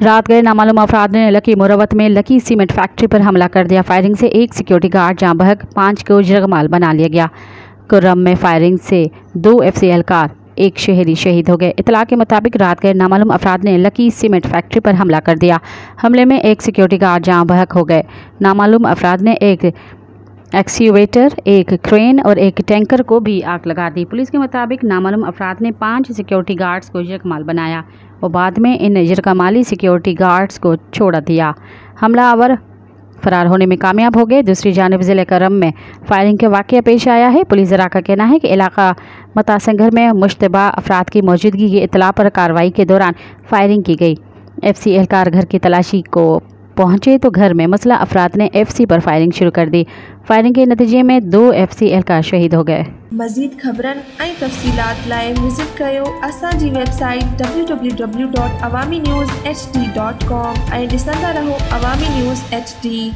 रात गए नामालूम अफराद ने लकी मुरवत में लकी सीमेंट फैक्ट्री पर हमला कर दिया। फायरिंग से एक सिक्योरिटी गार्ड जहां बहक 5 को जगमाल बना लिया गया। कुर्रम में फायरिंग से 2 FC एहलकार एक शहरी शहीद हो गए। इतला के मुताबिक रात गए नामालूम अफराद ने लकी सीमेंट फैक्ट्री पर हमला कर दिया। हमले में एक सिक्योरिटी गार्ड जहां बहक हो गए। नामालूम अफराद ने एक एक्सीवेटर, एक क्रेन और एक टैंकर को भी आग लगा दी। पुलिस के मुताबिक नामालूम अफराद ने 5 सिक्योरिटी गार्ड्स को यकमाल बनाया और बाद में इन यरकमाली सिक्योरिटी गार्ड्स को छोड़ दिया। हमलावर फरार होने में कामयाब हो गए। दूसरी जानिब ज़िले करम में फायरिंग के वाक़या पेश आया है। पुलिस ज़रा का कहना है कि इलाका मुतासिर घर में मुश्तबा अफराद की मौजूदगी की इतला पर कार्रवाई के दौरान फायरिंग की गई। FC एहलकार घर की तलाशी को पहुंचे तो घर में मसला अफराद ने FC पर फायरिंग शुरू कर दी। फायरिंग के नतीजे में 2 FC एहलकार शहीद हो गए। मज़ीद ख़बरन ऐं तफ़सीलात लाइ विज़िट कयो असांजी वेबसाइट www.awamiNewsHD.com ऐं ॾिसंदा रहो अवामी न्यूज़ HD।